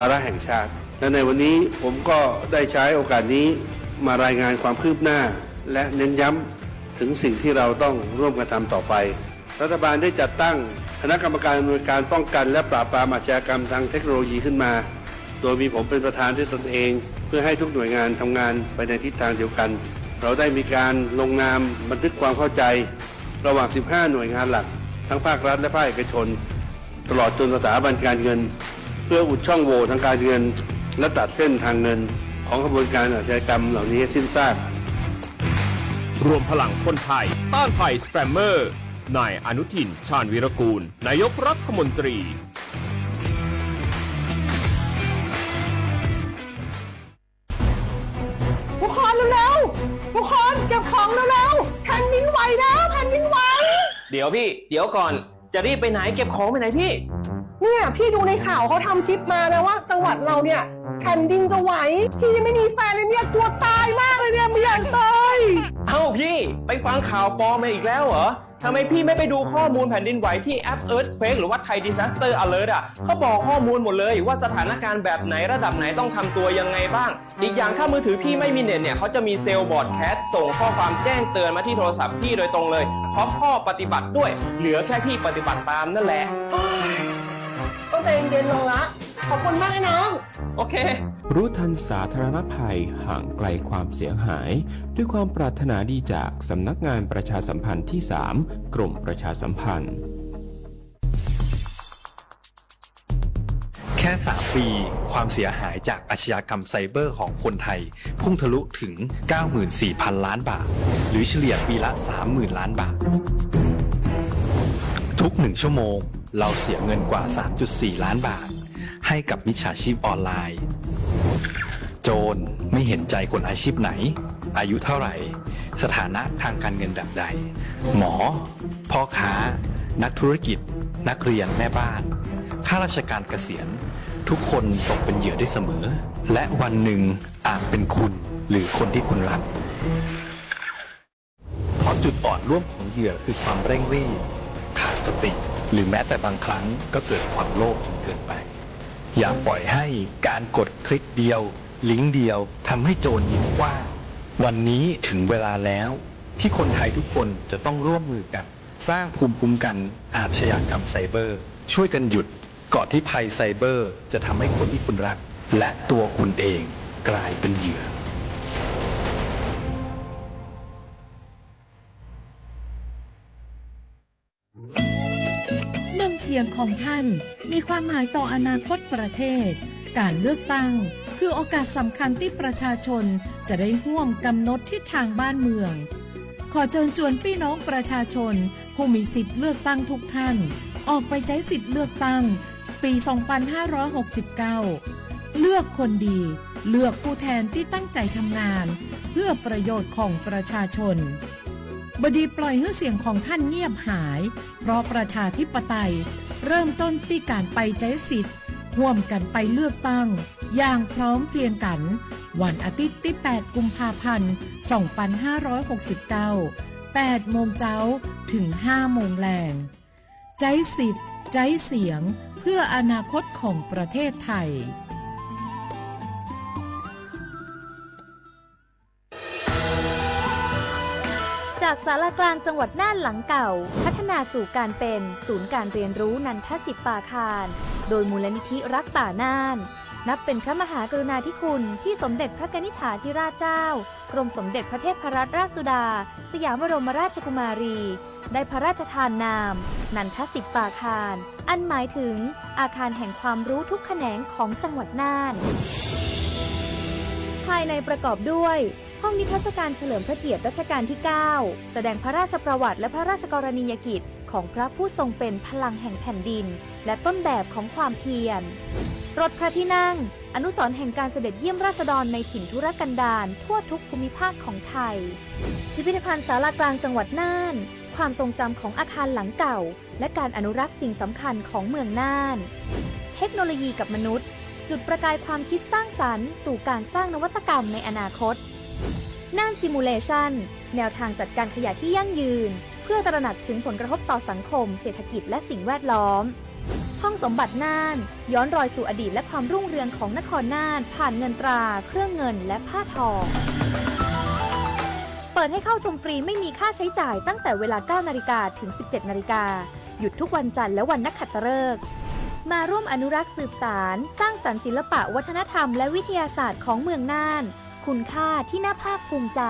วาระแห่งชาติและในวันนี้ผมก็ได้ใช้โอกาสนี้มารายงานความคืบหน้าและเน้นย้ำถึงสิ่งที่เราต้องร่วมกันทำต่อไปรัฐบาลได้จัดตั้งคณะกรรมการอำนวยการป้องกันและปราบปรามอาชญากรรมทางเทคโนโลยีขึ้นมาโดยมีผมเป็นประธานด้วยตนเองเพื่อให้ทุกหน่วยงานทำงานไปในทิศทางเดียวกันเราได้มีการลงนามบันทึกความเข้าใจระหว่าง 15 หน่วยงานหลักทั้งภาครัฐและภาคเอกชนตลอดจนสถาบันการเงินเพื่ออุดช่องโหว่ทางการเงินและตัดเส้นทางเงินของขบวนการอาชญากรรมเหล่านี้ให้สิ้นซากรวมพลังคนไทยต้านภัยสแปมเมอร์นายอนุทินชาญวีรกูลนายกรัฐมนตรีทุกคนเร็วๆทุกคนเก็บของเร็วๆแผ่นดินไหวแล้วแผ่นดินไหวเดี๋ยวพี่เดี๋ยวก่อนจะรีบไปไหนเก็บของไปไหนพี่เนี่ยพี่ดูในข่าวเขาทำคลิปมานะว่าจังหวัดเราเนี่ยแผ่นดินจะไหวพี่ยังไม่มีแฟนเลยเนี่ยกลัวตายมากเลยเนี่ยไม่อยากตายเอ้าพี่ไปฟังข่าวปลอมมาอีกแล้วเหรอทำไมพี่ไม่ไปดูข้อมูลแผ่นดินไหวที่แอป Earthquake หรือว่า Thai Disaster Alert เขาบอกข้อมูลหมดเลยว่าสถานการณ์แบบไหนระดับไหนต้องทำตัวยังไงบ้างอีกอย่างถ้ามือถือพี่ไม่มีเน็ตเนี่ยเขาจะมีเซลล์บอร์ดแคสส่งข้อความแจ้งเตือนมาที่โทรศัพท์พี่โดยตรงเลยพร้อมข้อปฏิบัติด้วยเหลือแค่พี่ปฏิบัติตามนั่นแหละต้องใจเย็นๆลงละขอบคุณมากไอ้น้องโอเครู้ทันสาธารณภัยห่างไกลความเสียหายด้วยความปรารถนาดีจากสำนักงานประชาสัมพันธ์ที่ 3 กรมประชาสัมพันธ์แค่ 3 ปีความเสียหายจากอาชญากรรมไซเบอร์ของคนไทยพุ่งทะลุถึง 94,000 ล้านบาทหรือเฉลี่ยปีละ 30,000 ล้านบาททุก1ชั่วโมงเราเสียเงินกว่า 3.4 ล้านบาทให้กับมิจฉาชีพออนไลน์โจรไม่เห็นใจคนอาชีพไหนอายุเท่าไหร่สถานะทางการเงินแบบใดหมอพ่อค้านักธุรกิจนักเรียนแม่บ้านข้าราชการเกษียณทุกคนตกเป็นเหยื่อได้เสมอและวันหนึ่งอาจเป็นคุณหรือคนที่คุณรักเพราะจุดอ่อนร่วมของเหยื่อคือความเร่งรีบขาดสติหรือแม้แต่บางครั้งก็เกิดความโลภจนเกินไปอย่าปล่อยให้การกดคลิกเดียวลิงก์เดียวทำให้โจรยิ้มกว้างวันนี้ถึงเวลาแล้วที่คนไทยทุกคนจะต้องร่วมมือกันสร้างภูมิคุ้มกันอาชญากรรมไซเบอร์ช่วยกันหยุดก่อนที่ภัยไซเบอร์จะทำให้คนที่คุณรักและตัวคุณเองกลายเป็นเหยื่อเสียงของท่านมีความหมายต่ออนาคตประเทศการเลือกตั้งคือโอกาสสำคัญที่ประชาชนจะได้ร่วมกำหนดทิศทางบ้านเมืองขอเชิญชวนพี่น้องประชาชนผู้มีสิทธิ์เลือกตั้งทุกท่านออกไปใช้สิทธิ์เลือกตั้งปี 2569 เลือกคนดีเลือกผู้แทนที่ตั้งใจทำงานเพื่อประโยชน์ของประชาชนบดีปล่อยให้เสียงของท่านเงียบหายเพราะประชาธิปไตยเริ่มต้นที่การไปใช้สิทธิ์ร่วมกันไปเลือกตั้งอย่างพร้อมเพรียงกันวันอาทิตย์ที่ 8 กุมภาพันธ์ 2569 8 โมงเช้าถึง 5 โมงแลงใช้สิทธิ์ใช้เสียงเพื่ออนาคตของประเทศไทยจากศาลากลางจังหวัดน่านหลังเก่าพัฒนาสู่การเป็นศูนย์การเรียนรู้นันทศิษย์ป่าคารโดยมูลนิธิรักป่าน่านนับเป็นพระมหากรุณาธิคุณที่สมเด็จพระกนิษฐาธิราชเจ้ากรมสมเด็จพระเทพรัตนราชสุดาสยามบรมราชกุมารีได้พระราชทานนามนันทศิษย์ป่าคารอันหมายถึงอาคารแห่งความรู้ทุกแขนงของจังหวัดน่านภายในประกอบด้วยห้องนิทรรศการเฉลิมพระเกียรติรัชกาลที่ 9 แสดงพระราชประวัติและพระราชกรณียกิจของพระผู้ทรงเป็นพลังแห่งแผ่นดินและต้นแบบของความเพียรรถพระที่นั่งอนุสรณ์แห่งการเสด็จเยี่ยมราษฎรในถิ่นทุรกันดารทั่วทุกภูมิภาคของไทยพิพิธภัณฑ์ศาลากลางจังหวัดน่านความทรงจำของอาคารหลังเก่าและการอนุรักษ์สิ่งสำคัญของเมืองน่านเทคโนโลยีกับมนุษย์จุดประกายความคิดสร้างสรรค์สู่การสร้างนวัตกรรมในอนาคตน่านซิมูเลชันแนวทางจัดการขยะที่ยั่งยืนเพื่อตระหนักถึงผลกระทบต่อสังคมเศรษฐกิจและสิ่งแวดล้อม ห้องสมบัติน่าน ย้อนรอยสู่อดีตและความรุ่งเรืองของนครน่าน ผ่านเงินตรา เครื่องเงินและผ้าทอง เปิดให้เข้าชมฟรีไม่มีค่าใช้จ่ายตั้งแต่เวลา 9 นาฬิกาถึง 17 นาฬิกา หยุดทุกวันจันทร์และวันนักขัตฤกษ์มาร่วมอนุรักษ์สืบสารสร้างสรรค์ศิลปะวัฒนธรรมและวิทยาศาสตร์ของเมืองน่าน คุณค่าที่น่าภาคภูมิใจ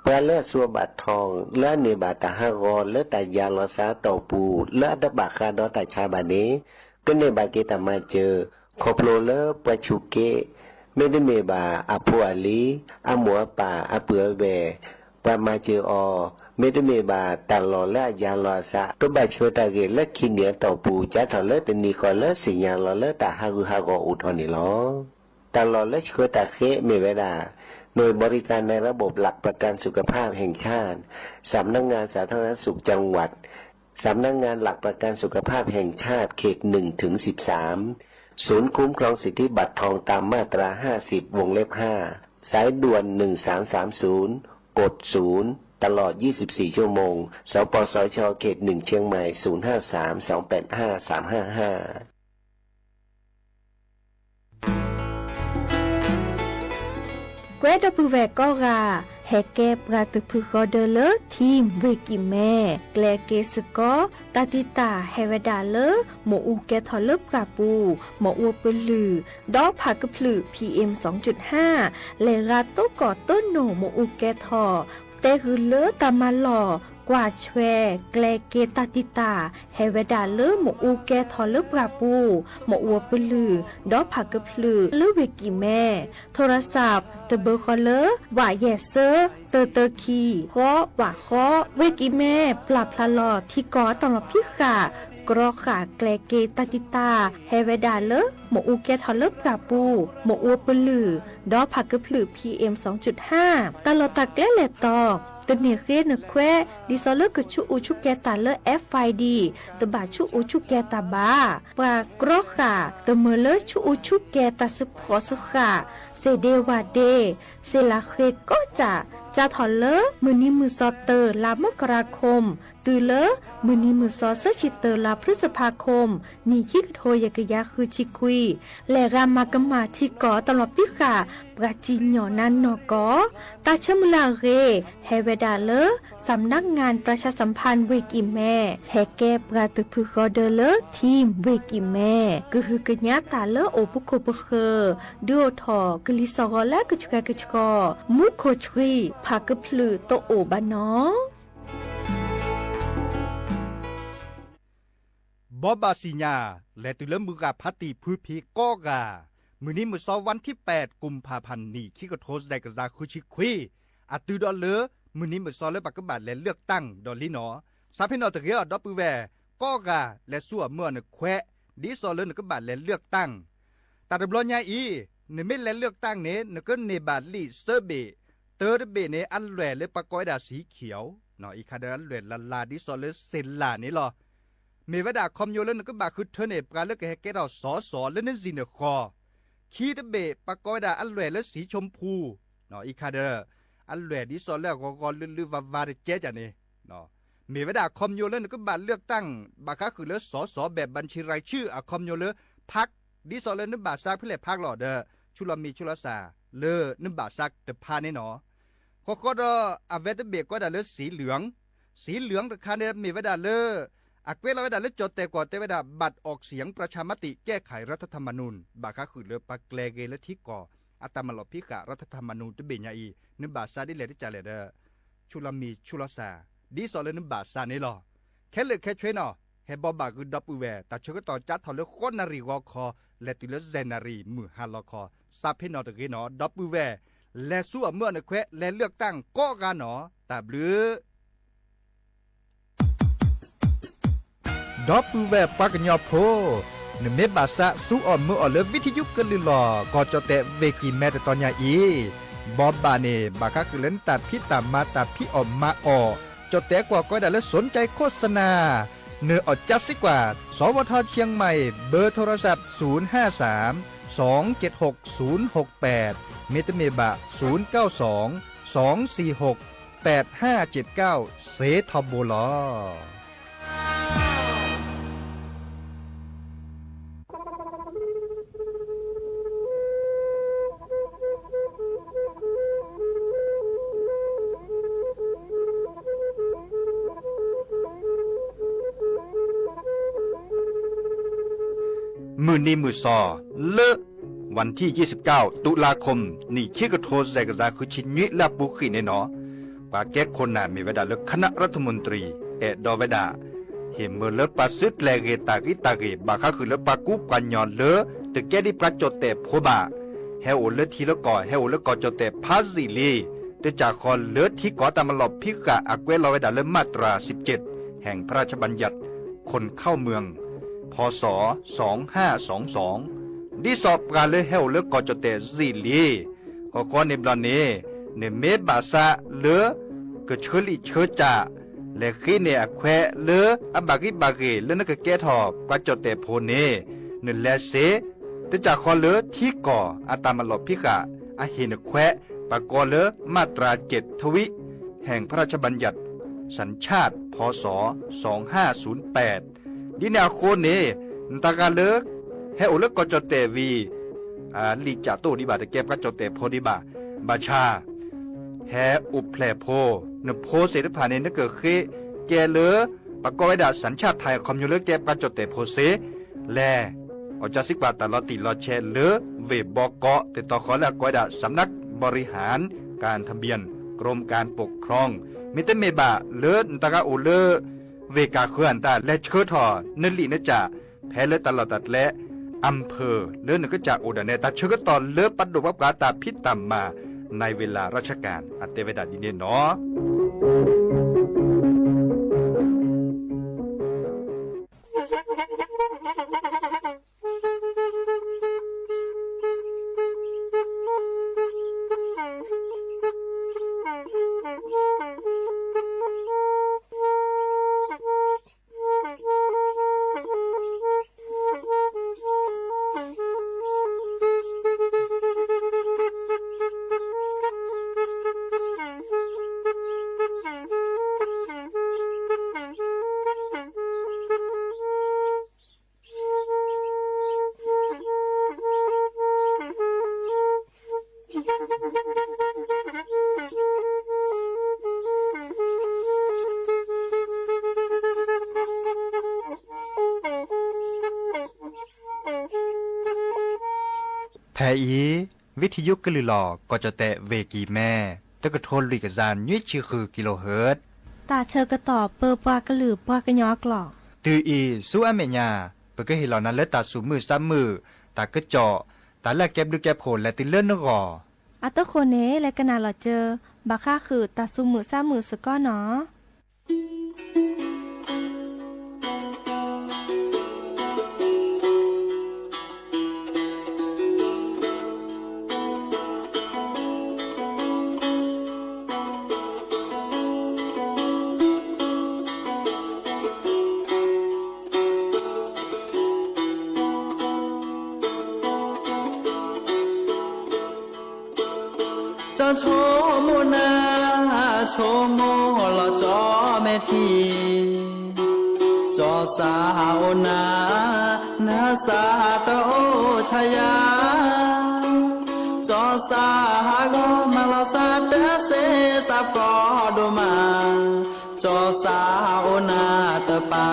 เพื่อเลือดสัวบาททองเลือดเนบาตาฮากรเลือดตายาลอซาตอปูเลือดบาคาดอตาชาบาเนก็เนบาเกตามาเจอขอบโลเลอปะชุเกไม่ได้เมบาอาพัวลีอาหมัวป่าอาเปือแวปะมาเจออไม่ได้เมบาตาลอและยาลอซาก็บาชวตาเกและขี้เหนียวตอปูจะทอเลตนีคอเลสิญญาลอเลตาฮากุฮากออุทอนิลอตลอดและชวตาเคเมเวดาหน่วยบริการในระบบหลักประกันสุขภาพแห่งชาติสำนักงานสาธารณสุขจังหวัดสำนักงานหลักประกันสุขภาพแห่งชาติเขต1 ถึง 13ศูนย์คุ้มครองสิทธิบัตรทองตามมาตรา50 วงเล็บ 5สายด่วน1330กด0ตลอด24ชั่วโมงสปสชเขต1เชียงใหม่053 285 355เวดปูแวก็กาแฮเกปราตุพุกอเดเลทีมเวกิแม่แกลเกสกอตาติตาเฮเวดาเลหมออูแกทอเลปราปูหมออูปลือดอผักพลือ PM 2.5 เลราโตก่อต้นโหนหมออูแกทอเตหือเลตามาหล่อกว่าแชแกลเกตาติตาเฮเวดาเลหมออูแกทอเลปราปูหมออูปลือดอผักพลือเลเวกิแม่โทรศัพท์ตะเบอร์คอเลว่าแยเซอร์เตอคีก็ว่าข้อเวกิแม่ปรับพลาลอที่ก่อตลอดพิขากรอขาแกลเกตาติตาเฮเวดาเลหมออูแกทอเลปราปูหมออูปลือดอผักพลือ PM 2.5 ตลอดตะแกลเลตอตะเนเรนแควดิซอเลกชุอูชุแกตาเล FID ตะบาชุอูชุแกตาบาปากรอขาตะเมเลชุอูชุแกตาสพอสขาเซเดวาเดเซลาเคก็จะถอนเลมือนี้มือซอเตอร์ลามกราคมตือเลมือนี้มือซอเซชิเตอร์ลาพฤษภาคมนี่ที่กโทยกยาคือชิคุยและรามากมาที่ก่อตลอดพิกาปราจีนหยอนันนอกอตาเชมลาเรเฮเวดาเลสำนักงานประชาสัมพันธ์เวกิแม่แฮแกปราตุพุกอเดเลทีมเวกิแม่ก็คือกญาตาเลโอปุโคปเคดูทอกลิซอและกชกชกมุโคชรีพากพลือโตโอบานอบอบาสิญาและตุลมือกาพัติพืพีก็กามือนี้มือซอวันที่8 กุมภาพันธ์นี้ขี้กระโทษใจกระซาคุชิคุยอัตุดอเลมือนี้มือซอและปักกบาทและเลือกตั้งดอลลีนอซาพินอตะเกียดอปูแวก็กาและสั่วเมื่อนแควดิซอเลนกบาทและเลือกตั้งตาดบลญาอีเนเมและเลือกตั้งเนนก็เนบาลีเซเบเตอร์เบเนอันแหวและปากอยดาสีเขียวเนาะอีคาเดอันแหวลาดิซอเลเซลลานี่หรอเมวดาคอมโยเลนก็บาคือเทเนปการเลือกแฮกเกตเอาสอและนั่นสินคอคีตเบปากอยดาอันแหวและสีชมพูเนาะอีคาเดอันแหวดิซอแล้วก็ลือวาเจจานี่เนาะเมวดาคอมโยเลนก็บาเลือกตั้งบาคาคือเลสแบบบัญชีรายชื่ออะคอมโยเลพักดิซอเลนบาซากพิเลพักหล่อเดชุลมีชุลสาเลนึบาซักเดพานี่เนาะก็ดอเวตเบก็ดาเลสีเหลืองตะคาเนมีเวดาเลอักเวลาเวดาเลจดแต่กว่าแต่เวดาบัตรออกเสียงประชามติแก้ไขรัฐธรรมนูญบาคาคือเลปักแกลเกและที่ก่ออัตมาลพิกะรัฐธรรมนูญตะเบญญาอีนึบาซาดิเลที่จาเลเดชุลมีชุลสาดิซอเลนึบาซานี่หรอแค่เลือกแค่ช่วยเนาะเฮบอบาคือดับอุเวแต่เชื่อต่อจัดทอเลคนนารีวอคอและติเลเซนารีมือฮาลอคอซาเพนอตะเกเนาะดับอุเวและสู้เมื่อในแควและเลือกตั้งก็กันเนาะแต่บลือดอปูแวปักญอโพนเมบาซะสู้ออมเมื่อเลวิทยุกลือลอก็จะแต่เวกีแม่ตอนยาอีบอบบาเนบาคาคือเล่นตัดพี่ตามมาตัดพี่ออมมาออจะแต่กว่าก็ได้และสนใจโฆษณาเนื้ออดจัดสิกว่าสวทเชียงใหม่เบอร์โทรศัพท์053 276-068 เมตรเมบะ 092-246-8579 เสทบลอมือนี้มือซอเลอะวันที่ 29 ตุลาคม นี่คิกโทรแซกซาคือชินยิและบุคีในหนอปาแก้คนน่ะมีเวลาเลือกคณะรัฐมนตรีดอเวดาเห็นเมื่อเลือกปาซึดแลเกตากิตาเกบาคาคือเลือกปากุกันยอนเลอแต่แกได้ประจดแต่โพบาเฮโอเลือทีละก่อเฮโอเลือกก่อจดแต่พาซิลีแต่จากคอนเลือที่ก่อตามมาหลบพิกะอักเวลอเวดาเลือมาตรา 17 แห่งพระราชบัญญัติคนเข้าเมืองพ.ศ. 2522ดิสอบการเลยเฮาเลือกก่อจดแต่ซิลีก็ขอในบลาเนในเมบาซาเลือกเชลิเชจ่าและขี้เนอแควเลืออบากิบาเกเลือนักแก่ทอบก็จดแต่โพเนเนแลเซแต่จากคอเลือที่ก่ออาตามาหลบพิกะอาเฮนแควปากอเลือมาตรา7ทวิแห่งพระราชบัญญัติสัญชาติพ.ศ. 2508ดินาโคเนตากาเลิกเฮโอเลิกก็จดแต่วีลีจ่าโตดิบาตะเก็บก็จดแต่โพดิบาบาชาแฮอุเพลโพนโพเสดผ่านเนนเกิดเคแกเลอปากอยดาสัญชาติไทยคอมยูเลิกเก็บก็จดแต่โพเสแลอจาสิกว่าตลอดติลอแชเลอเวบอกเกาะติดต่อขอและกอยดาสำนักบริหารการทะเบียนกรมการปกครองมิเตเมบาเลินตากาโอเลอเวกาเคลื่อนตาและเชิดทอนลีนจ่าแพ้เลือตลอดตัดและอำเภอเลือนก็จากอุดรเนตาเชิดตอนเลือปัดดวับกาตาพิษตามมาในเวลาราชการอัตเตเวดาดินเนเนาะแพอีวิทยุกลือหลอก็จะแตะเวกีแม่ตะกะโทนลุยกะจานยุ้ยชื่อคือกิโลเฮิรตซ์ตาเชอกระต่อเปอปากระหลือปากระยอกหลอกตืออีสู้อเมญาเปก็เห็นเหล่านั้นและตาสูมือซ้ำมือตากระเจาะตาแลกแก็บดูแก็บโผลและติเลื่อนนกออัตโคเนและกะนาหลอเจอบาค่าคือตาสูมือซ้ำมือสก้อเนาะจะโชโมนาโชโมละจอแม่ทีจอสาวนานาสาตโอชายาจอสาก็มาลาสาเตเสสับก็ดูมาจอสาวนาตะปา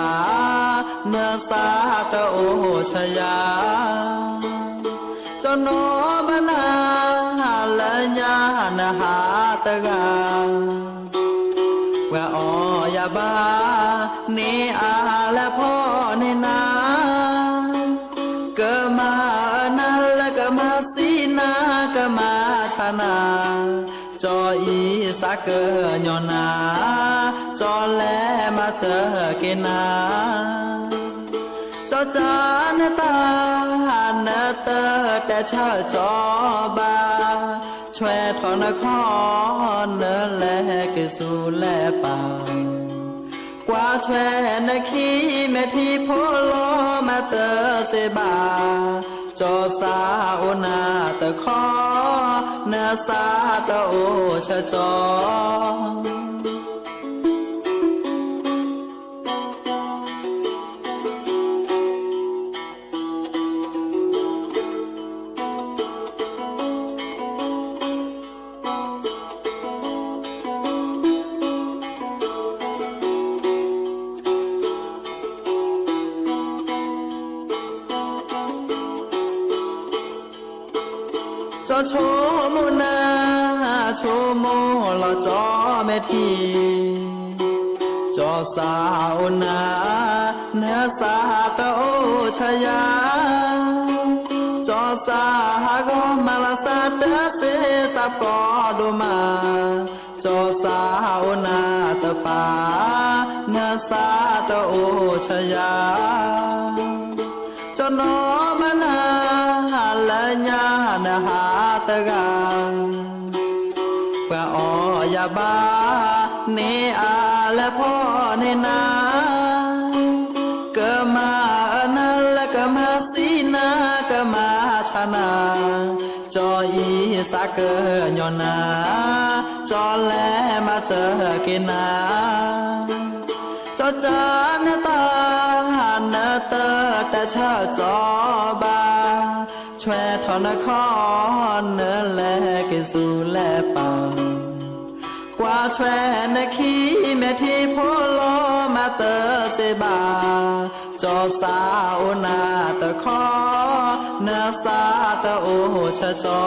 เนื้อสาตโอชายาจโนบนาละญาณหาตะกาว่าออยาบาเนอาและพ่อเนนาเกิดมานาและก็มาสีนาก็มาชนะจออีสาเกยอนาจอแลมาเจอเกนาจอจานตาเนเตอแต่ชาจอบาช่วยทอนครเนแลกสู่แลป่ากว่าช่วยนคีแม่ที่โพโลมาเตอเสบา จอสาโอนาตะขอนาสาตะโอชะจอโชโมนาโชโมลอจอแม่ทีจอสาวนาเนื้อสาตะโอชยาจอสาก็มาลาสาเตเสสับกอดูมาจอสาวนาตะปาเนื้อสาตะโอชยาจอนอมนาละญาณหาตะกาปะออยาบาเนอาและพ่อเนนาเกิดมานาและก็มาสีนาก็มาชนะจออีสาเกยอนาจอแลมาเจอเกนาจอจานตาเนเตอแต่ชาจอบาช่วยทอนครเนแลกิสูแลปังกว่าช่วยนคีแม่ที่พ่อลอมาเตอเสบาจอสาวนาตะขอเนสาตะโอชะจอ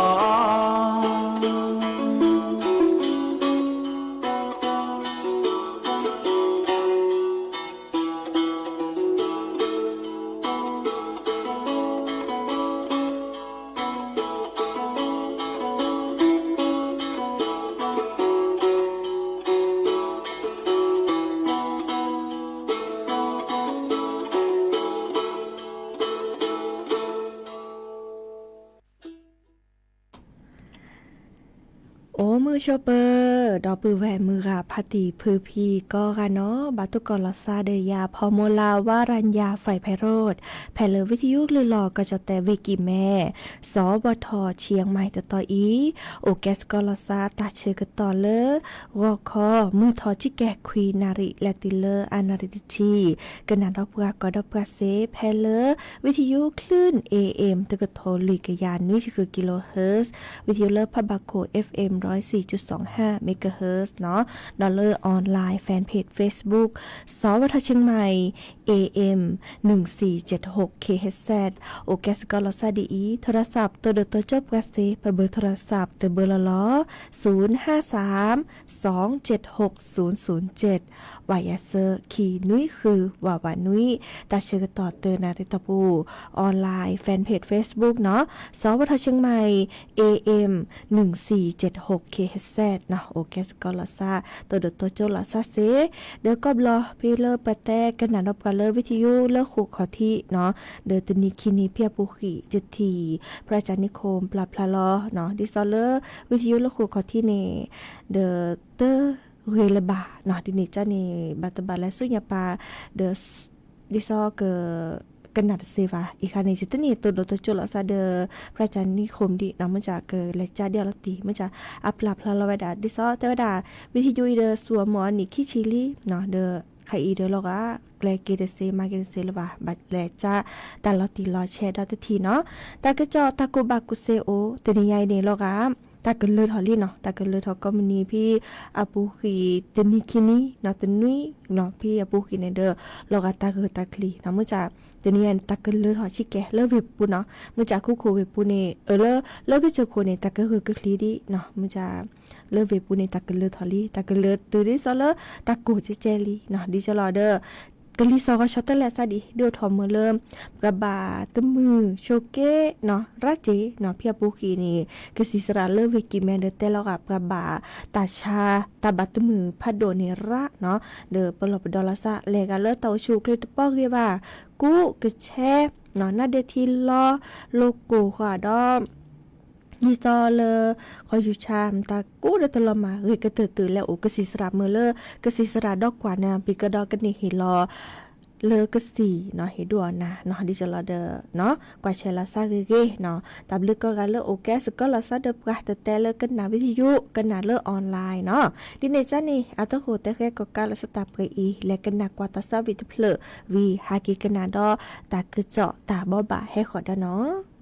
โอ้มือโชเปอร์ดอปือแหวนมือราพติพือพีก็กันเนาะบาตุกอลซาเดยาพอโมลาวารัญญาไฟไพโรธแผ่เลวิทยุลือหลอกก็จะแต่เวกิแม่สบทเชียงใหม่ตะต่ออีโอแกสกอลซาตาเชกต่อเลวอคอมือทอชิแกควีนาริแลติเลอานาริติชีกันนันดอกกอดอกเซแผ่เลวิทยุคลื่น AM ตะกะโทลิกยานนุยคือกิโลเฮิรตซ์วิทยุเลพะบาโก FM 104.25 เมกะเฮิรตซ์เนาะดอลเลอร์ออนไลน์แฟนเพจ Facebook สวทเชียงใหม่ AM 1476 KHZ โอแกสกอลซาดีโทรศัพท์ตัวเดตัวจบกะเซไปเบอร์โทรศัพท์ตัวเบอร์ละล้อ053-276-007วายาเซอร์คีนุ้ยคือวาวานุ้ยตาเชิงต่อเตอร์นาริตาปูออนไลน์แฟนเพจ Facebook เนาะสวทเชียงใหม่ AM 1476 KHZ เนาะโอแกสกอลซาตัวเดตัวจบลาซาเซเดี๋ยวก็รอพี่เลอปะแตกันนันอบกันเลอวิทยุเลอขู่ขอที่เนาะเดอตนีคินีเพียปุขีจิตทีพระอาจารย์นิคมปลาพลาลอเนาะดิซอเลอวิทยุเลอขู่ขอที่เนเดอเตอเวลบาเนาะดินิจ้านี่บัตบาและสุญญาปาเดอดิซอเกกันนัดเซวาอีกคันในจิตนี่ตัวโดตัวจุลซาเดอพระอาจารย์นิคมดิเนาะมันจะเกิดและจ้าเดียวละตีมันจะอัปลาพลาลอไว้ดาดิซอเตอดาวิทยุเดอสัวหมอนี่คิชิลีเนาะเดอใครอีเดอลก็แกลเกเดเซมาเกเดเซลว่าบัดแลจ้าแต่ลอตีลอแชร์ดอตทีเนาะตากะจอตากุบากุเซโอเตนิยายเนลก็ตากะเลือดหอลี่เนาะตากะเลือดหอก็มนีพี่อาปูคีเตนิคินีเนาะเตนุยเนาะพี่อาปูคีในเดอลก็ตากะตากลีเนาะมื้อจะเตนิยันตากะเลือดหอชิแกเลเวปูเนาะมื้อจะคู่โคเวปูเนเลก็จะโคเนตากะคือกะคลีดิเนาะมื้อจะเลเวปูเนตากะเลือดหอลี่ตากะเลือดตือดิซอเลตากโกเจเจลีเนาะดิจะรอเดอกะลิซอก็ช็อตเตอร์แลซาดิเดือดทอมเมื่อเริ่มกระบาตมือโชเกเนาะราเจเนาะเพียปูคีนี่กสิสระเลิเวกิแมนเดเตลกับกระบาตาชาตาบัตมือพัดโดเนระเนาะเดอปลอบดอลซาเลกาเลเตาชูคลิตปอกเกว่ากูกะแชเนาะนาเดทิลอโลโก้ขวาดอมนี่ซอเลคอยอยู่ชามตากูเดตลมาเฮกะตื่นแล้วโอกสิสระเมื่อเลกสิสระดอกกว่านาปิกะดอกกันนี่หิลอ เลอกสีเนาะเฮดัวนะเนาะดิจะลอเดอเนาะกว่าเชลาซาเกเนาะตับลึกก็กันเลอโอแกสก็ลอซาเดปะแต่เลอกันนาวิทยุกันนาเลอออนไลน์เนาะดิเนจันนี่อาตโคแต่แค่ก็การละสตาเปอีและกันนากว่าตาซาวิทเพลวีฮากิกันนาดอตาคือเจาะตาบ่บ่าให้ขอดเนาะ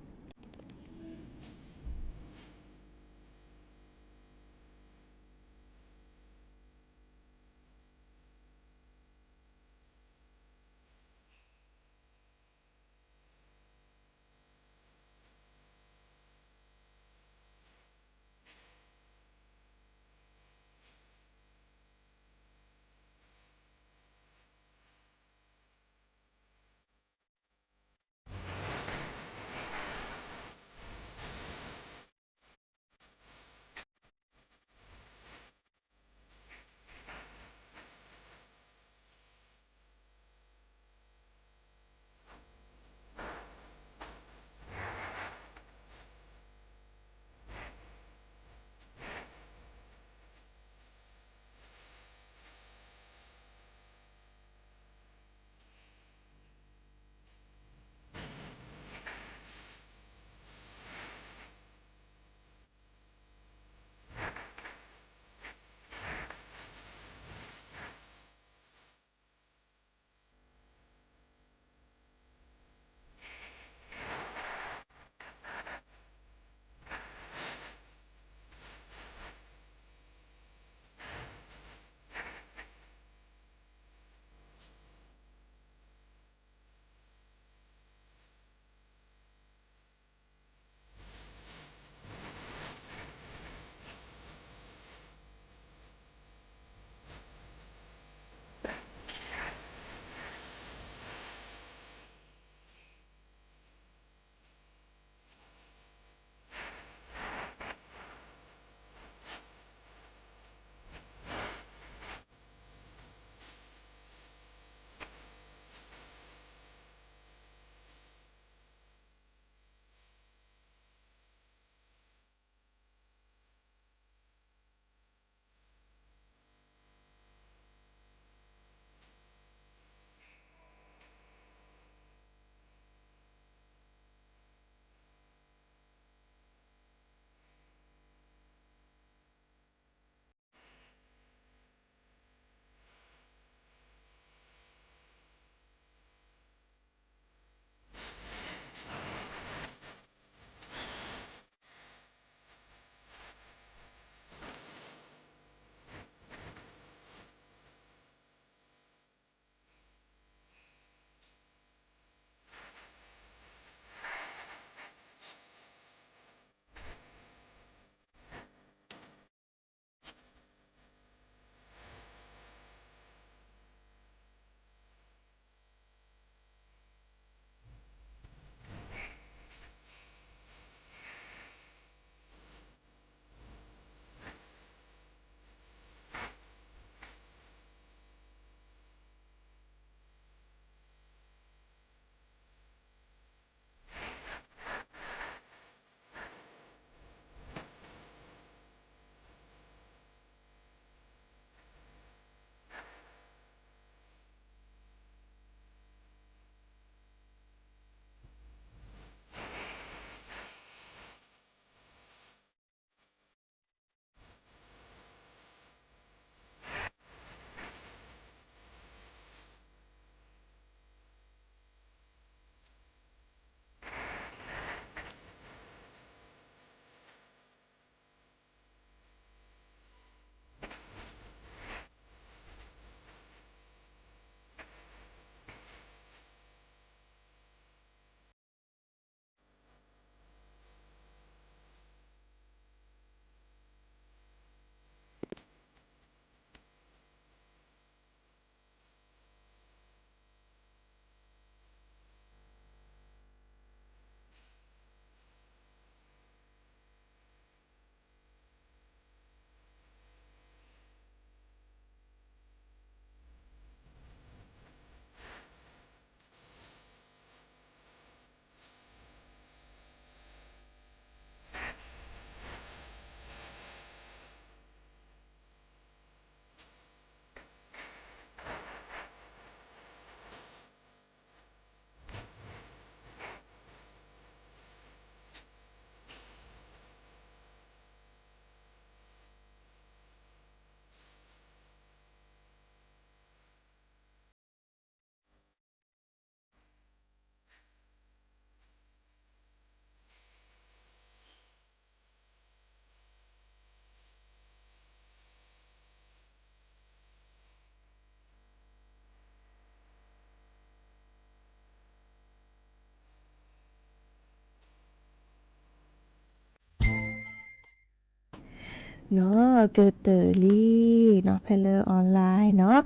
เนาะเกิดเตอรี่เนาะเพลเลอร์ออนไลน์เนาะ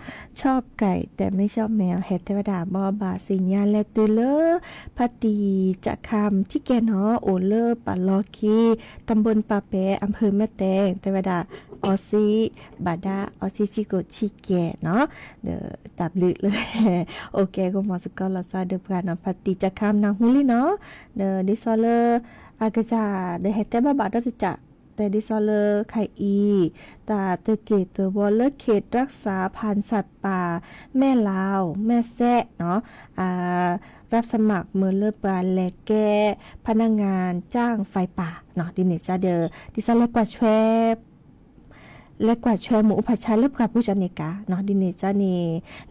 ชอบไก่แต่ไม่ชอบแมวเฮดเทวดาบอบาสิญญาและตือเลอพัตตีจะคำที่แกเนาะโอเลอร์ปาลอคีตำบลปาแปอำเภอแม่แตงเทวดาออซีบาดาออซิชิโกชิแกเนาะเดอตับลึกเลยโอเคก็มอสกอลาซาเดปรานะพัตตีจะคำนางฮูลีเนาะเดอดิซอเลอร์อากาจาเดเฮดเทบาบาดจะแต่ดิซอเลอร์ไข่อีตาเตเกตเตอร์วอลเลอร์เขตรักษาพันธุ์สัตว์ป่าแม่ลาวแม่แซะเนาะรับสมัครเมอร์เลอร์ปลาแลแก้พนักงานจ้างไฟป่าเนาะดิเนจาเดอดิซอเลอร์กว่าแชและกว่าแชหมูผัดชาเลิบกับผู้จันเนกาเนาะดิเนจาเน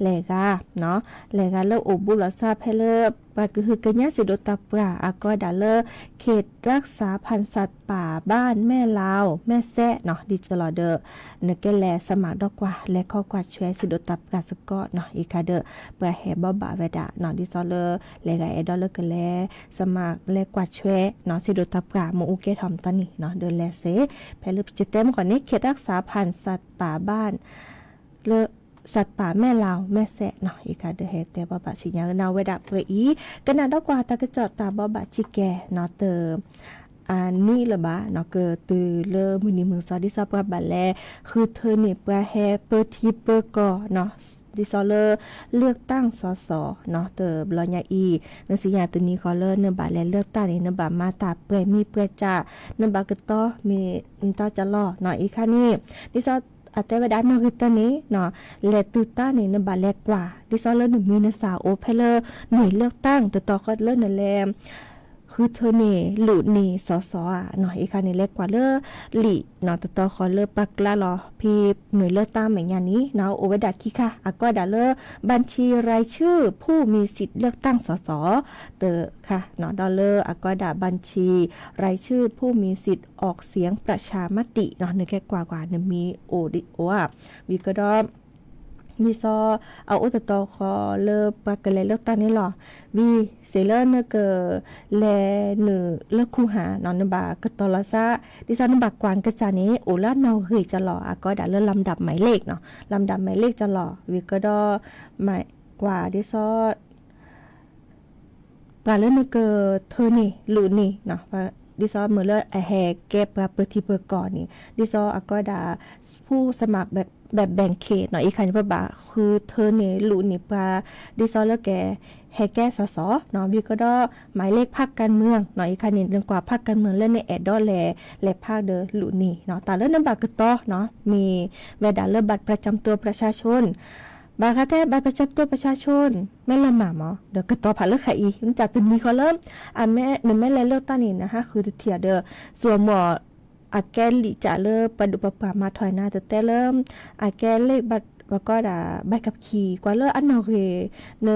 แลกาเนาะแลกาเลิบโอบุลซาเพเลิบปาคือกัญญาสิโดตาปราอากอดาเลอร์เขตรักษาพันธุ์สัตว์ป่าบ้านแม่ลาวแม่แซะเนาะดิจลอเดอร์เนเกแลสมัครดอกกว่าและข้อกว่าช่วยสิโดตาปราสกอเนาะอีคาเดอเปแฮบบาเวดาเนาะดิซอเลอร์แลกาเอดอลเลอร์กแลสมัครและกว่าช่วยเนาะสิโดตาปราโมอุเกทอมตานี่เนาะเดแลเซเพลึบจิเต็มก่อนนี้เขตรักษาพันธุ์สัตว์ป่าบ้านเลสัตว์ป่าแม่ลาวแม่แสะเนาะอีกค่ะเดเฮแต่บอบะสิญญานาเวดาเปรอีกนาดอกว่าตากระจอดตาบอบะชิแกเนาะเตอนี่ละบะเนาะเกิดตือเลอมือนี้มือซอดิซอปบะแลคือเธอเนี่ยปะแฮเปอร์ทีเปอร์กอเนาะดิซอเลอร์เลือกตั้งสสเนาะเตอบลอยาอีเนสิญาตัวนี้ขอเลอเนบะแลเลือกตั้งนี่เนบะมาตาเปรมีเปรจ่าเนบะกะตอมีตาจะรอเนาะอีค่ะนี่ดิซออาแต่ว่าด้านนอกตอนนี้เนาะแลตูต้านี่นบาแลกว่าดิซอเลอร์1มีนสาวโอเพลอร์หน่วยเลือกตั้งต่อก็เลอร์นแลมคือเธอนี่หลุดนี่สอเนาะอีกค่ะนี่เล็กกว่าเลอหลีเนาะต่อขอเลอปักละรอพี่หน่วยเลือกตั้งเหมือนอย่างนี้เนาะโอเวดาคิค่ะอาก็ดาเลอบัญชีรายชื่อผู้มีสิทธิ์เลือกตั้งสสเตอค่ะเนาะดอลเลอร์อาก็ดาบัญชีรายชื่อผู้มีสิทธิ์ออกเสียงประชามติเนาะนึกแค่กว่าเนี่ยมีโอดิโออ่ะวีก็ดอมีซอเอาอุตตอคอเลอปากเลเลือกตั้งนี่หรอวีเซเลอร์เนเกแลเนเลือกคูหานอนนบากตอลาซาดิซอนบากกวนกระจานี้โอลาเนาเฮยจะหล่อก็ดาเลอลำดับหมายเลขเนาะลำดับหมายเลขจะหล่อวีก็ดอหมายกว่าดิซอปาเลเนเกเธอนี่ลูนี่เนาะดิซอเมื่อเลือแฮเก็บเปิดที่เปิดก่อนนี่ดิซอก็ดาผู้สมัครแบบแบ่งเขตเนาะอีกคันว่าบะคือเธอเนี่ยรู้นี่ปลาดิซอแล้วแกแฮแก้สสเนาะวิก็ดอหมายเลขพรรคการเมืองเนาะอีกคันนี่เรื่องกว่าพรรคการเมืองเล่นในแอดดอและภาคเดอรู้นี่เนาะแต่เรื่องนำบัตรกตอเนาะมีเวดาเลือกบัตรประจำตัวประชาชนบาคาแท้บัตรประจำตัวประชาชนแม่ละหมาหมอเดี๋ยวกตอผ่านเลือกไขอีมันจากตึนี้เขาเริ่มแม่หนึ่งแม่เลือกตั้งนี่นะคะคือเทียเดอส่วนหมออาแกลิจะเริ่มประดุปปามาถอยหน้าแต่เริ่มอาแกเลขบัตรว่าก็ดาใบขับขี่กว่าเลิอันนอเรเน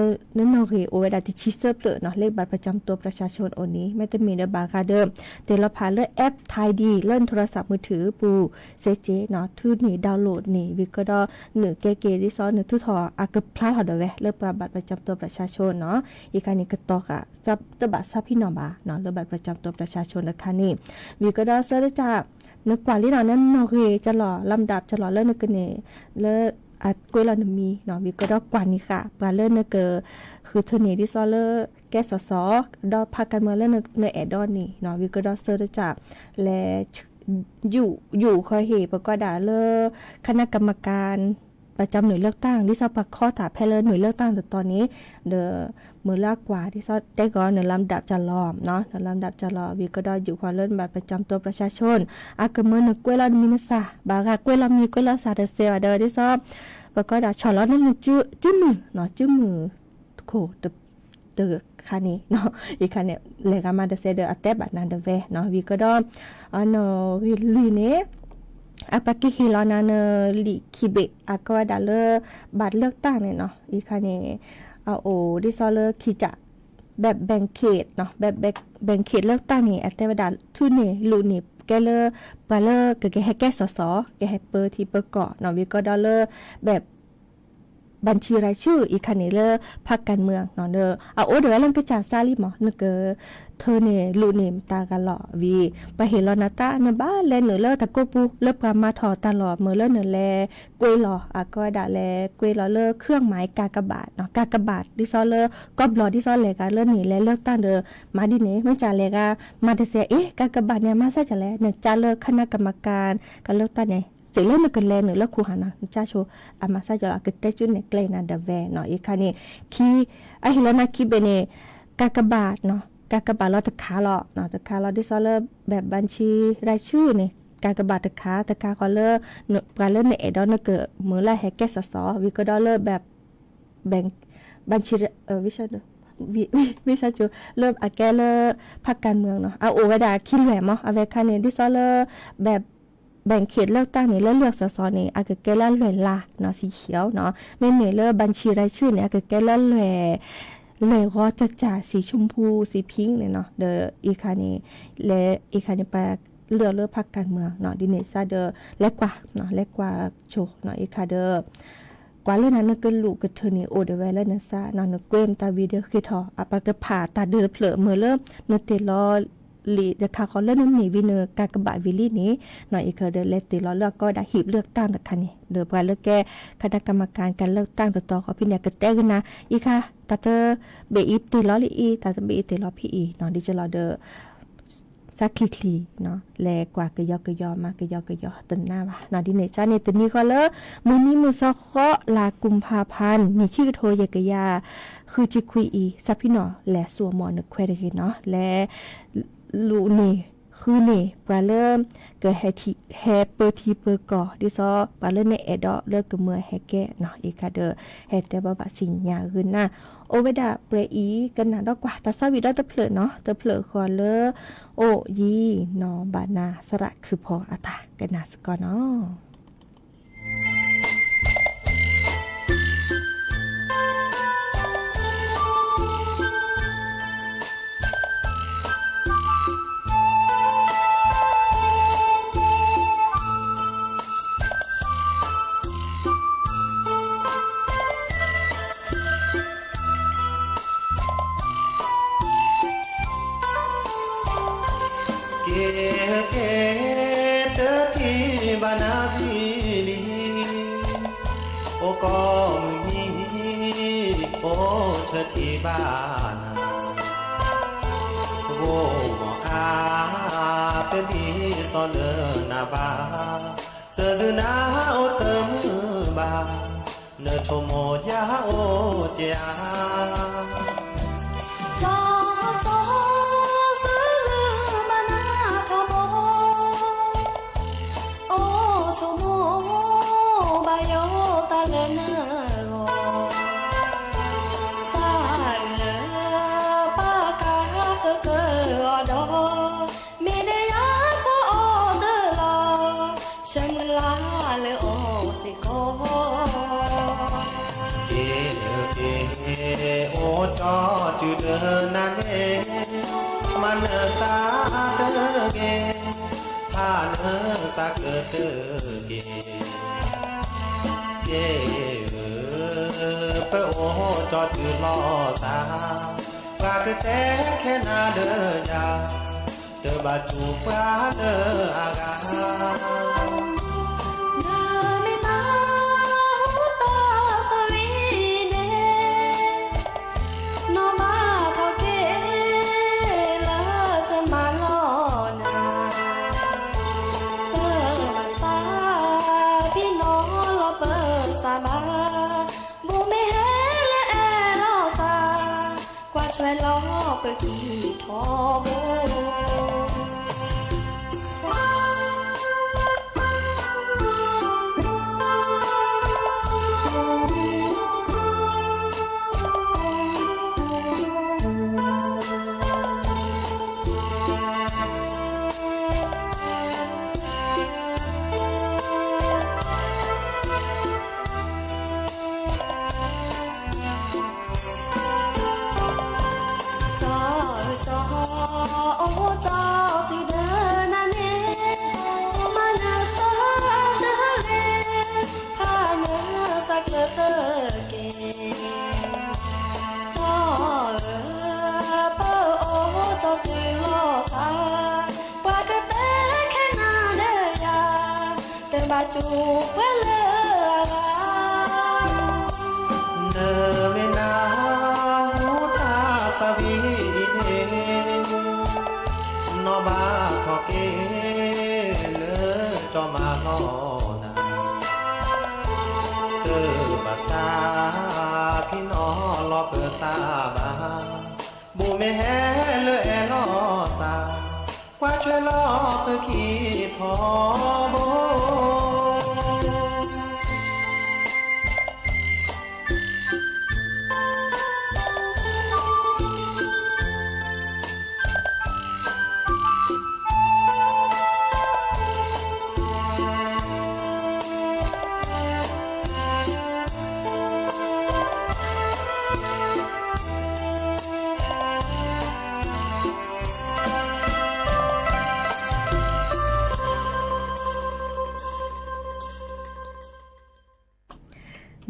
นอเรโอเวดาติชิเซอร์เปลเนาะเลขบัตรประจำตัวประชาชนโอนี้ไม่จะมีเดบาคาเดิมเดี๋ยวเราผ่านเลือกแอปไทยดีเล่นโทรศัพท์มือถือปูเซเจเนาะทูนี่ดาวน์โหลดนี่วิก็ดอหนึ่งเกดิซอหนึ่งทุทออากพลาดหอดเวเลือกบัตรประจำตัวประชาชนเนาะอีกการนี้ก็ตอกอะซับตบัตรซับพี่น้องบาเนาะเลือกบัตรประจำตัวประชาชนนะคะนี่วิก็ดอเซอร์จากนึกกว่าที่เรานั้นนอเรจะหล่อลำดับจะหล่อเลิศนึกเนเลิศกวยเรานมีเนาะวิก็ดอกกว่านี้ค่ะปลาเลิศนึกคือเทเนดิซอเลอร์แกสสดอพักการเมืองเลิศนึกแอดดอนนี่เนาะวิก็ดอเซอร์จากและอยู่คอยเหตุก็ด่าเลอคณะกรรมการประจำหน่วยเลือกตั้งที่ซอปักข้อถาแพลเลอร์หน่วยเลือกตั้งแต่ตอนนี้เดอมือลากกว่าที่ซอได้ก่อนหนึ่งลำดับจะล้อมเนาะหนึ่งลำดับจะล้อวิก็ได้อยู่ความเลื่อนบัตรประจำตัวประชาชนอากมือหนึ่งกล้วยเรามีนสาบากกล้วยเรามีกล้วยเราสาเดเซวเดอที่ซอแล้วก็ด่าชอล้อนั่นมันจื้อมือเนาะจื้อมือโคเดอคันนี้เนาะอีกคันเนี่ยเลกามาเดเซเดออัตเตบัตนันเดเวเนาะวิก็ได้ลุยเนี่ยอาปากิฮิลอนาเนลิคิเบอากว่าดาเลอบัตรเลือกตั้งเนี่ยเนาะอีคันนี้โอดิซอเลอร์คิจะแบบแบ่งเขตเนาะแบบแบ่งเขตเลือกตั้งนี่อัตเวดาทุเนลูนี่แกเลอปาเลอแกให้แกสสแกให้เปอร์ที่เปอร์เกาะเนาะวิก็ดอลเลอร์แบบ บัญชีรายชื่ออีกคันนี้เลอพรรคการเมืองเนาะเด้อเอาโอ้เดี๋ยวลังก็จ่าซาลิหมอนึกเกอเธอเนี่ยลูเนมตากันหล่อวีไปเห็นลอนาตาเนบ้าแลเหนือเลอตะโกปูเลิกปรามาถอตลอดเมื่อเลอเหนือแลกวยหล่อก็ด่าแลกวยหล่อเลอเครื่องหมายกากบาทเนาะกากบาทดิซอเลอกอบหล่อดิซอเลกาเลอหนีแลเลิกตั้งเด้อมาดิเนไม่จ่าเลกามาเดเสียกากบาทเนี่ยมาซะจะแลเนี่ยจ่าเลอคณะกรรมการการเลิกตั้งเนี่ยเสร็จแล้วนึกกันแลหนึ่งแล้วครูหานะจ้าโชอามาซาจะละก็เตจุนเนี่ยเกลนะเดเวเนาะอีกคันนี้คีไอเฮลนาคีเบเนกากบาทเนาะกากบาทเราตะขาเลาะเนาะตะขาเราดิซอเลอร์แบบบัญชีรายชื่อเนี่ยกากบาทตะขาก็เลอการเริ่มในเอดอนเกิดมือละแฮกเกสสอวิก็ดอเลอร์แบบแบ่งบัญชีวิชาวิชาจูเริ่มอาแกเลอพรรคการเมืองเนาะเอาโอเวดาคิดแหลมเนาะเอาไว้คันนี้ดิซอเลอร์แบบแบ่งเขตเลือกตั้งนี่แล้วเลือกสสนี่อาเกละแหล่ละเนาะสีเขียวเนาะไม่เหมือนเลอบัญชีรายชื่อเนี่ยอาเกละแหล่ก็จะจ่าสีชมพูสีพิงค์เนี่ยเนาะเดออีคานี่และอีคานี่ไปเลือกพรรคการเมืองเนาะดิเนซาเดอเล็กกว่าเนาะเล็กกว่าโชเนาะอีคาเดอกว่าเรื่องนั้นก็ลูกก็เธอนี่โอเดเวแล้วนะซะเนาะเกมตาวีเดอคือทออะปะก็ผ่าตาเดอเผลอเมื่อเริ่มเนเตลอลีเดคาเขาเล่นนี่วินเนอร์กากบะวิลลี่นี้หน่อยอีกเดเลติล้อเลือกก็ได้หีบเลือกตั้งนะคะนี่เดือการเลือกแก้คณะกรรมการการเลือกตั้งต่อเขาพี่เนี่ยก็แต้กันนะอีค่ะตาเตอเบอีตีล้อลีอีตาเตอเบอีตีล้อพี่อีเนาะดิจิลอเดอสักคลีเนาะแลกว่ากะยอมากะยอต้นหน้าว่ะเนาะดิเนจ้าในตัวนี้ก็เลยมื้อนี้มื้อซอเคาะลากุมภาพันธ์มีขี้กระโทยกะยาคือจิคุยอีซับพี่เนาะและสัวหมอนึกแควได้เนาะและลูนี่คือนี่ปลาเริ่มเกิดแฮเปอร์ทีเปอร์ก่อดิซอปลาเริ่มในเอดอเลิกกับเมื่อแฮแกเนาะอีกาเดอแฮแต่บะสิญญาขึ้นนะโอเวดาเปรอีกันนะดอกกว่าตาซาวิดาตะเพลเนาะตะเพลคอเลโอยีนอบานาสระคือพออาตากันนะสกอเนาะก็มือนี้โอ้เธอที่บ้านโอ้หมออาเป็นดีซอเลอนาบาเสือหนาวเติมมือบาเนอชมโมยาโอเจียโอ้จอจืดเดินนั่นเองมันเนอสาเตอเกถ้าเนอสาเกิดเตอเกเย่เปโอ้จอจืดล้อสาปากแต่แค่นาเดอยาเดอบาจูปาเดออากาช่วยล้อเปิดกี่ทอโบโอ้ จูเปลเนเมนาหูตาสวีนอบาทอเกเลจอมาลอนาเตอบาซาพี่น้อรอเปิดซาบาบูเมแฮเลเอลอซากว่าช่วยลอเปิดขี้ทอโบ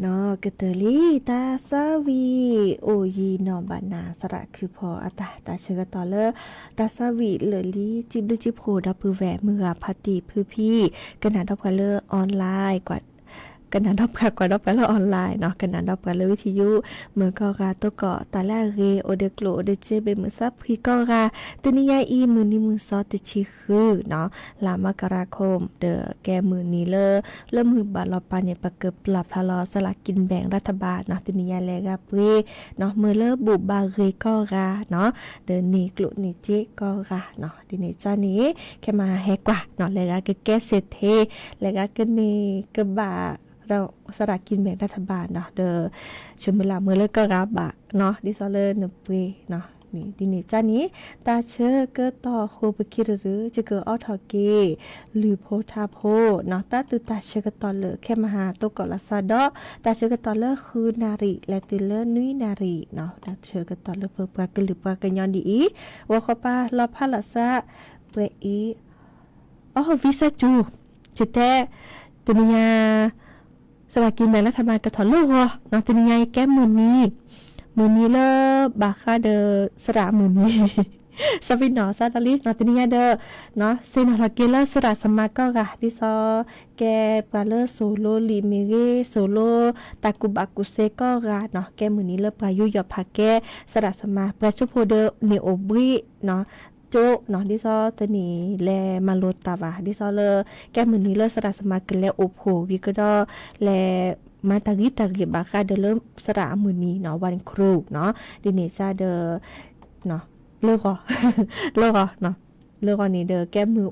นอกเตลีตาสวีโอยีนอบานาสระคือพออัตตาเชกตอเลตาสวีเลลีจิบลือจิโพดับพือแหวเมือพัติพือพี่กนาดอกกันเลออนไลน์กว่ากันนันดอบกว่าดอบกันเลออนไลน์เนาะกันนันดอบกันเลวิทยุเมื่อก็กาตัวเกาะตาลาเรโอเดโกลเดเจเบมือซับพี่ก็กาตนิยาอีมือนี้มือซอติชิคือเนาะลามกราคมเดอแกมือนี้เริ่มมือบาลอปาเนี่ยประเกิบปรับพลอสลากกินแบ่งรัฐบาลเนาะตนิยาแลกาเปเนาะมือเริ่มบุบบาเรก็กาเนาะเดอนี่กลุนี่เจก็กาเนาะดิเนจานี้แค่มาแฮกว่าเนาะแลกาแกเศรษฐีแลกาก็นี่ก็บาเราสลากกินแบ่งรัฐบาลเนาะเดอชมเวลาเมื่อเลิกก็รับบะเนาะดิซอเลอร์เนเปเนาะนี่ดินี่จ้านี้ตาเชอก็ต่อโคบกิรหรือจะเกิดออทอเกหรือโพธาโพเนาะตาตุตาเชก็ต่อเลอแค่มหาตกอลาซาดอตาเชก็ต่อเลอคือนาริและติเลอร์นุยนาริเนาะตาเชก็ต่อเลอเปิดปากหรือปากยอนดีว่าเขาปาลอพาลาซาเปอีอ๋อวิซาจูจิแต่ตุนิยาสลากกินแบ่งรัฐบาลกระถอนลูกเหรอเนาะเป็นยังไงแก้มือนี้เลบาคาเดอสระมือนี้สวินเนาะซาดาลิเนาะเป็นยังไงเดอเนาะเซนอลาเกเลสระสมาก็กะดิซอแกปาเลโซโลลิเมเรโซโลตากุบากุเซก็กะเนาะแกมือนี้ปายุยอพาแกสระสมาประชุโพเดอเนโอบริเนาะโจเนาะดิซอตัวนี้แลมาโลตาวาดิซอเลแกมือนี้สระสมาเกเลโอโพวิกดอแลมาตากิบาคาเดเริ่มสระมือนี้เนาะวันครูเนาะดิเนซาเดเนาะเลิกอ่ะเนาะเลิกอ่ะนี่เดแก้มื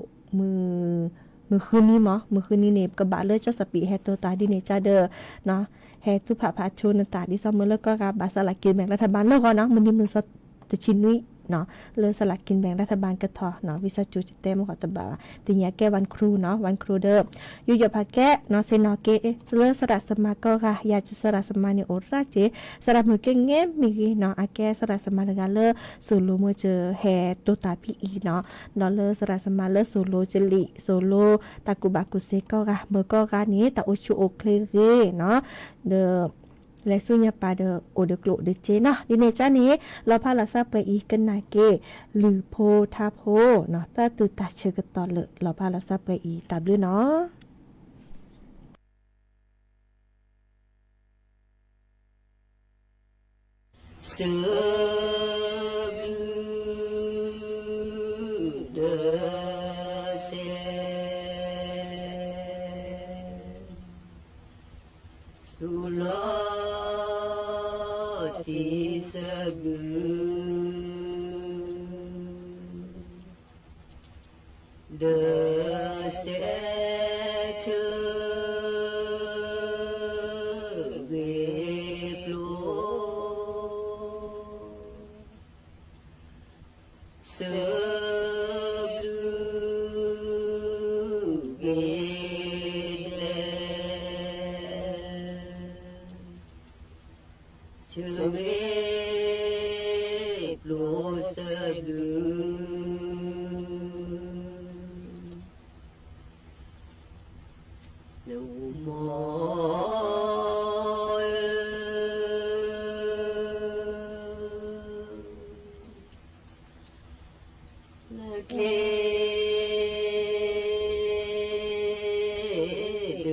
อคืนนี้มั้งมือคืนนี้เนี่ยกระบะเลือดจะสปีแฮตโตตาดิเนซาเดเนาะแฮตุผาพาชนตาดิซอมือเลิกก็กาบาสลากกินแบ่งรัฐบาลเลิกอ่ะเนาะมือนี้มือสดตะชินนุ้ยเนาะเลือสลากกินแบ่งรัฐบาลกระทอเนาะวิสาจูจิเตมขอตบะติญาแก้วันครูเนาะวันครูเดิมอยู่อย่าพาแก้เนาะเซนอเกเลือสระสมาก็ค่ะอยากจะสระสมาเนี่ยโอราเจสระมือเก่งเงี้ยมีเนาะอาแก้สระสมาในการเลือสูโลมือเจอแฮตัวตาพี่อีเนาะเนาะเลือสระสมาเลือสูโลเจลิโซโลตากุบากุเซก็ค่ะมือก็ค่ะนี้ตาโอชูโอเคเเนาะเดอและสุญญาปาเดโอเดโกลเดเจเนาะดิเนจ้านี้เราพาลาซาไปอีกันนาเกหรือโพทาโพเนาะตาตุตาเชกตอเลเราพาลาซาไปอีตาบลือเนาะสืบเดเซสุลติสบืเดเซเชเกปโลสืบเกเดเชเกปโลสืบนูโมเกเด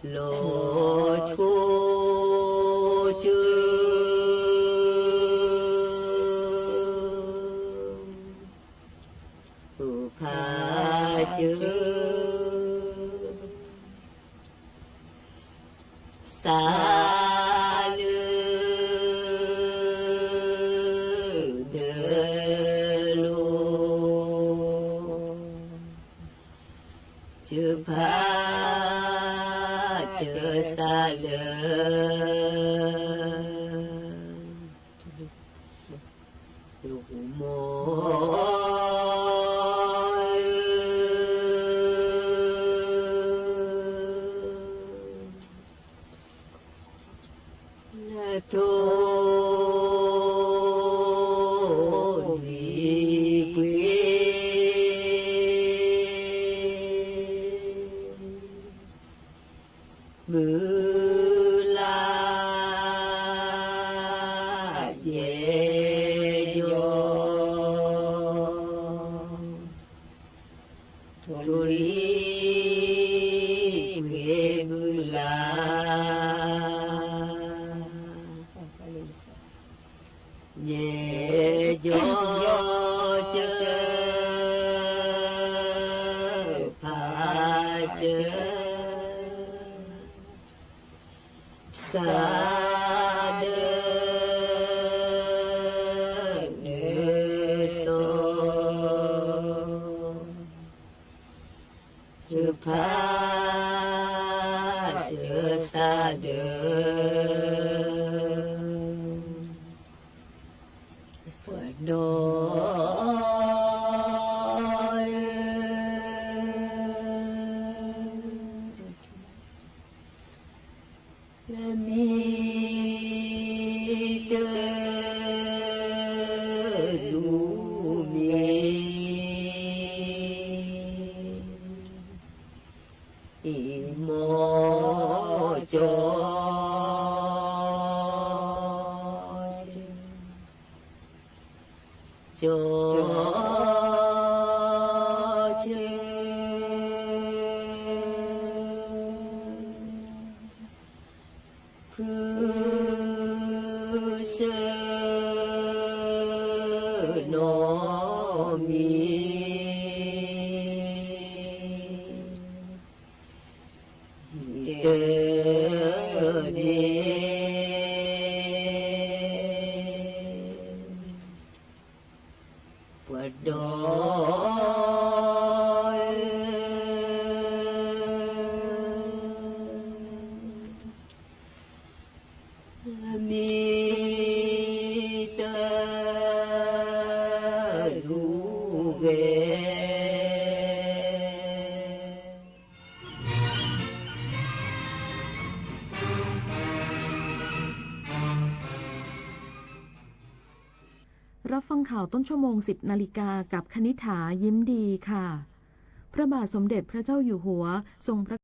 lo chu สาลือเดลูจือพาเจอสาลืลูกโมโทนีเกมือลาเยโยทุลีเกมือลาเยโยเจอพาเจอสาเดเนโซเจอพาเจอสาเดโดยและมีเดดูมีอีโมโจโจเจผู้เสนอมีเดเนปวดดอยมีเตดูเวรับฟังข่าวต้นชั่วโมง 10 นาฬิกากับคณิษฐายิ้มดีค่ะ พระบาทสมเด็จพระเจ้าอยู่หัวทรงพระ